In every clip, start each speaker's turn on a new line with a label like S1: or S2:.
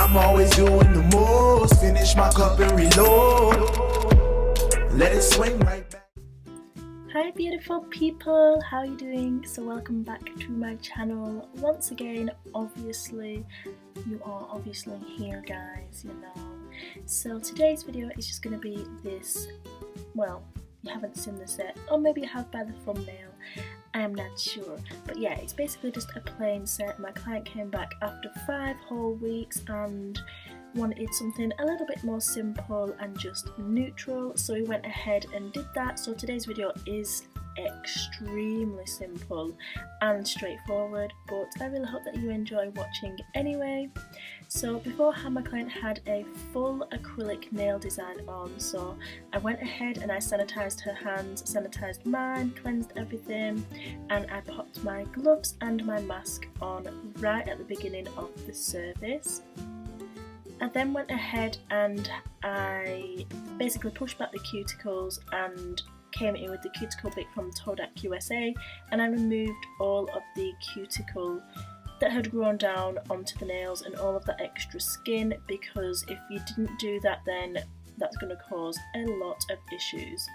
S1: I'm always doing the most. Finish my cup and reload. Let it swing right back.
S2: Hi beautiful people, how are you doing? So welcome back to my channel once again. Obviously you are obviously here, guys, you know. So today's video is just going to be this. Well, you haven't seen this yet, or maybe you have by the thumbnail, I am not sure, but yeah, it's basically just a plain set. My client came back after 5 whole weeks and wanted something a little bit more simple and just neutral, so we went ahead and did that. So today's video is extremely simple and straightforward, but I really hope that you enjoy watching anyway. So beforehand, my client had a full acrylic nail design on, so I went ahead and I sanitized her hands, sanitized mine, cleansed everything, and I popped my gloves and my mask on right at the beginning of the service. I then went ahead and I basically pushed back the cuticles and came in with the cuticle bit from OUTTA USA, and I removed all of the cuticle that had grown down onto the nails and all of the extra skin, because if you didn't do that, then that's going to cause a lot of issues.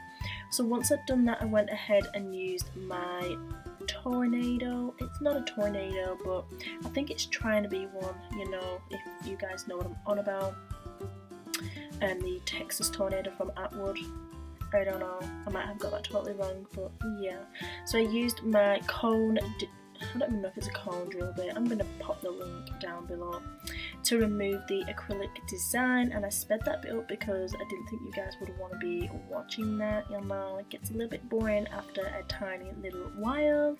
S2: So once I'd done that, I went ahead and used my tornado. It's not a tornado, but I think it's trying to be one, you know, if you guys know what I'm on about. And the Texas tornado from Atwood. I don't know, I might have got that totally wrong, but yeah. So I used my cone, I don't even know if it's a cone drill bit, I'm going to pop the link down below, to remove the acrylic design, and I sped that bit up because I didn't think you guys would want to be watching that, you know. It gets a little bit boring after a tiny little while.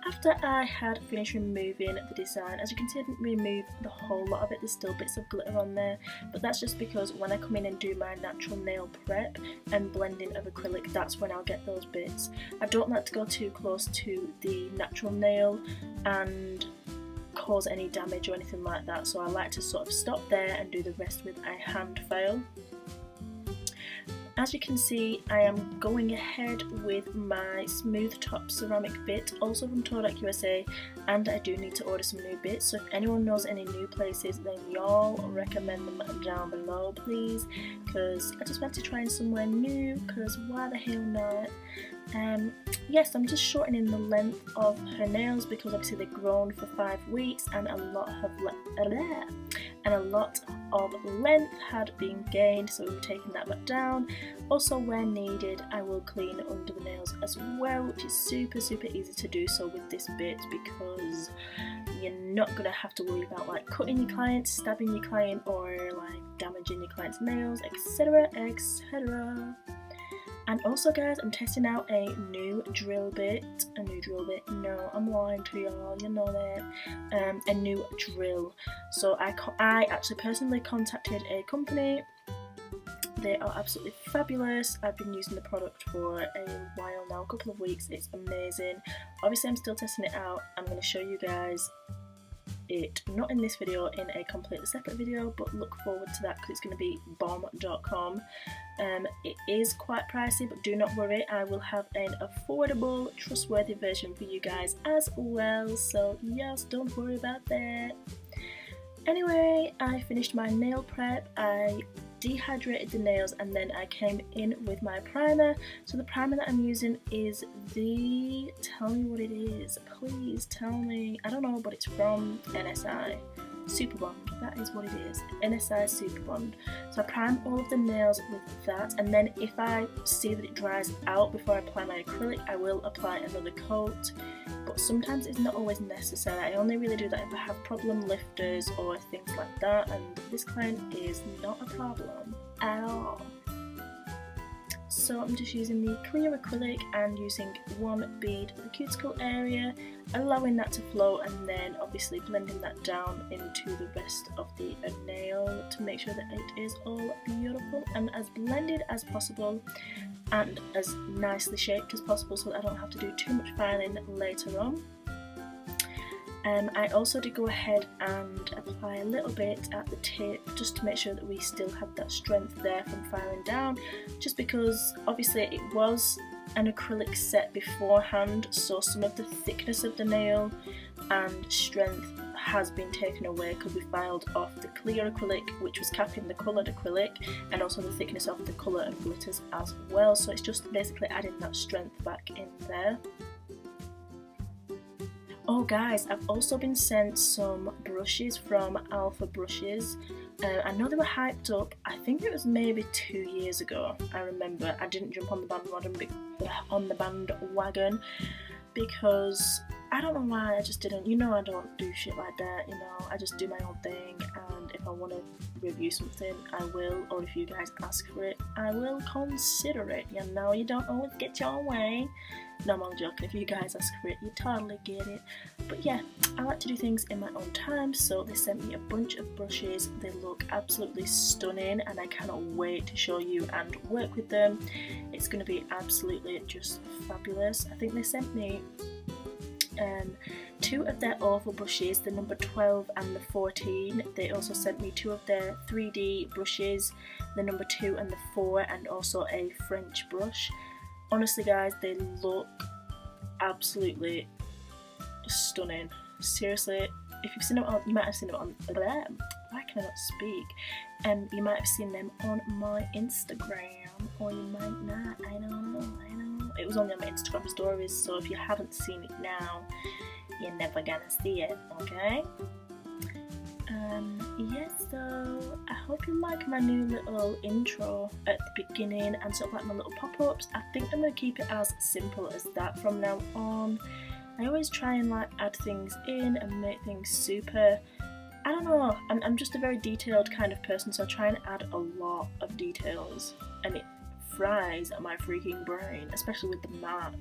S2: After I had finished removing the design, as you can see I didn't remove the whole lot of it, there's still bits of glitter on there, but that's just because when I come in and do my natural nail prep and blending of acrylic, that's when I'll get those bits. I don't like to go too close to the natural nail and cause any damage or anything like that, so I like to sort of stop there and do the rest with a hand file. As you can see, I am going ahead with my smooth top ceramic bit, also from OUTTA USA, and I do need to order some new bits, so if anyone knows any new places, then y'all recommend them down below please, because I just went to try somewhere new, because why the hell not. Yes, I'm just shortening the length of her nails because obviously they've grown for 5 weeks and a lot of length had been gained, so we've taken that back down. Also, where needed, I will clean under the nails as well, which is super easy to do so with this bit, because you're not gonna have to worry about like cutting your client, stabbing your client, or like damaging your client's nails, etc. And also guys, I'm testing out a new drill bit, no, I'm lying to y'all, you know that, a new drill. So I actually personally contacted a company. They are absolutely fabulous. I've been using the product for a while now, a couple of weeks, it's amazing. Obviously I'm still testing it out. I'm going to show you guys it, not in this video, in a completely separate video, but look forward to that because it's going to be bomb.com. It is quite pricey, but do not worry, I will have an affordable, trustworthy version for you guys as well, so yes, don't worry about that. Anyway, I finished my nail prep, I dehydrated the nails, and then I came in with my primer. So the primer that I'm using is the, tell me what it is, please tell me, I don't know, but it's from NSI Super Bond, that is what it is, NSI Super Bond. So I prime all of the nails with that, and then if I see that it dries out before I apply my acrylic, I will apply another coat, but sometimes it's not always necessary. I only really do that if I have problem lifters or things like that, and this client is not a problem at all. So I'm just using the clear acrylic and using one bead for the cuticle area, allowing that to flow, and then obviously blending that down into the rest of the nail to make sure that it is all beautiful and as blended as possible and as nicely shaped as possible, so that I don't have to do too much filing later on. I also did go ahead and apply a little bit at the tip just to make sure that we still had that strength there from filing down, just because obviously it was an acrylic set beforehand, so some of the thickness of the nail and strength has been taken away because we filed off the clear acrylic, which was capping the coloured acrylic, and also the thickness of the colour and glitters as well. So it's just basically adding that strength back in there. Oh guys, I've also been sent some brushes from Alpha Brushes. I know they were hyped up. I think it was maybe 2 years ago. I remember I didn't jump on the bandwagon because I don't know why, I just didn't. You know, I don't do shit like that, you know, I just do my own thing, and if I want to review something I will, or if you guys ask for it I will consider it. You know, you don't always get your way. No, I'm only joking. If you guys ask for it, you totally get it. But yeah, I like to do things in my own time, so they sent me a bunch of brushes. They look absolutely stunning and I cannot wait to show you and work with them. It's going to be absolutely just fabulous. I think they sent me 2 of their oval brushes, the number 12 and the 14. They also sent me 2 of their 3D brushes, the number 2 and the 4, and also a French brush. Honestly guys, they look absolutely stunning. Seriously, if you've seen them on, you might have seen them on, why can I not speak? You might have seen them on my Instagram, or you might not, I don't know. It was only on my Instagram stories, so if you haven't seen it now, you're never gonna see it, okay? Yeah, so I hope you like my new little intro at the beginning and sort of like my little pop-ups. I think I'm going to keep it as simple as that from now on. I always try and like add things in and make things super, I don't know, I'm just a very detailed kind of person, so I try and add a lot of details and it fries my freaking brain, especially with the Mac.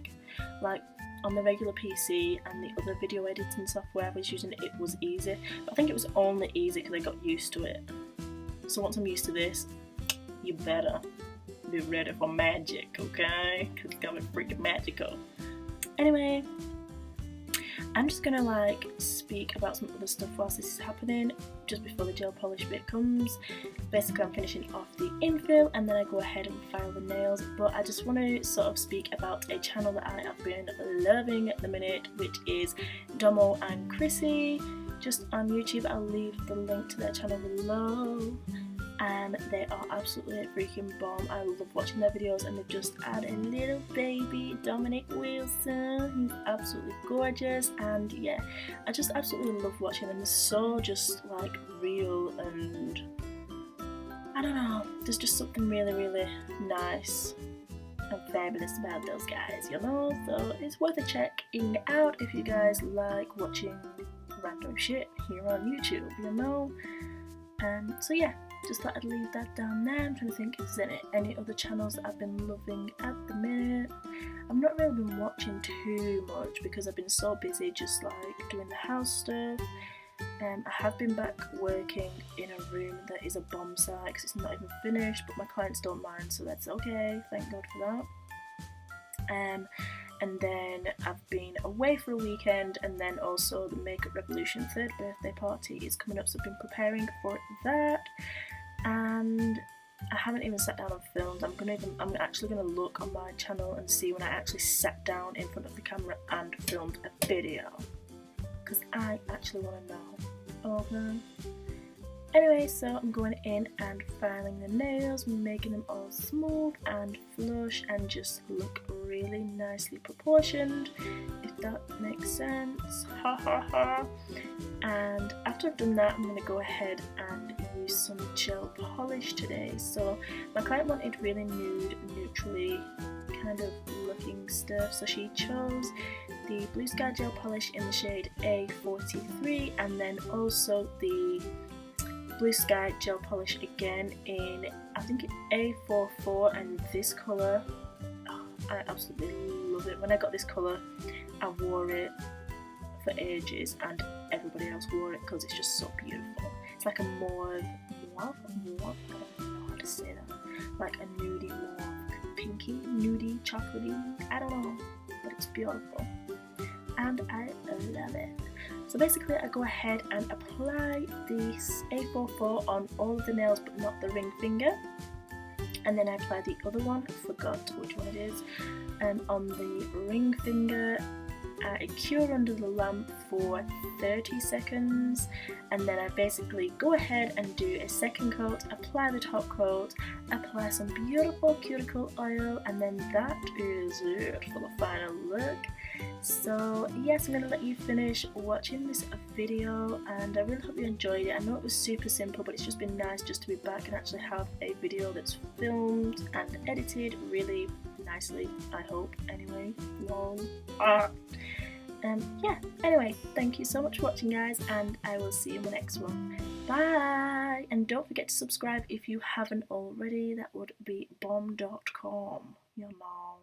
S2: Like on the regular PC and the other video editing software I was using, it was easy, but I think it was only easy because I got used to it. So once I'm used to this, you better be ready for magic, okay? Because it's gonna be freaking magical. Anyway, I'm just gonna like speak about some other stuff whilst this is happening, just before the gel polish bit comes. Basically I'm finishing off the infill and then I go ahead and file the nails, but I just want to sort of speak about a channel that I have been loving at the minute, which is Domo and Chrissy, just on YouTube. I'll leave the link to their channel below. And they are absolutely a freaking bomb. I love watching their videos, and they've just added a little baby, Dominic Wilson. He's absolutely gorgeous, and yeah, I just absolutely love watching them. They're so just like real, and I don't know, there's just something really, really nice and fabulous about those guys, you know? So it's worth a checking out if you guys like watching random shit here on YouTube, you know? So yeah, just thought I'd leave that down there. I'm trying to think if there's any other channels that I've been loving at the minute. I've not really been watching too much because I've been so busy just like doing the house stuff. I have been back working in a room that is a bomb site because it's not even finished, but my clients don't mind, so that's okay, thank God for that. And then I've been away for a weekend, and then also the Makeup Revolution 3rd birthday party is coming up, so I've been preparing for that. And I haven't even sat down and filmed. I'm actually gonna look on my channel and see when I actually sat down in front of the camera and filmed a video, because I actually want to know. Okay. Anyway, so I'm going in and filing the nails, making them all smooth and flush and just look really nicely proportioned, if that makes sense. Ha ha ha. And after I've done that, I'm going to go ahead and use some gel polish today. So my client wanted really nude, neutrally kind of looking stuff, so she chose the Blue Sky gel polish in the shade A43, and then also the Blue Sky gel polish again in, I think, A44, and this colour, oh, I absolutely love it. When I got this colour, I wore it for ages and everybody else wore it because it's just so beautiful. It's like a mauve, I don't know how to say that, like a nudie mauve, pinky, nudie, chocolatey, I don't know, but it's beautiful and I love it. So basically I go ahead and apply this A44 on all of the nails but not the ring finger, and then I apply the other one, I forgot which one it is, on the ring finger, I cure under the lamp for 30 seconds, and then I basically go ahead and do a second coat, apply the top coat, apply some beautiful cuticle oil, and then that is it for the final look. So yes, I'm going to let you finish watching this video, and I really hope you enjoyed it. I know it was super simple, but it's just been nice just to be back and actually have a video that's filmed and edited really nicely, I hope, anyway. Lol. Yeah, anyway, thank you so much for watching, guys, and I will see you in the next one. Bye! And don't forget to subscribe if you haven't already. That would be bomb.com, you know.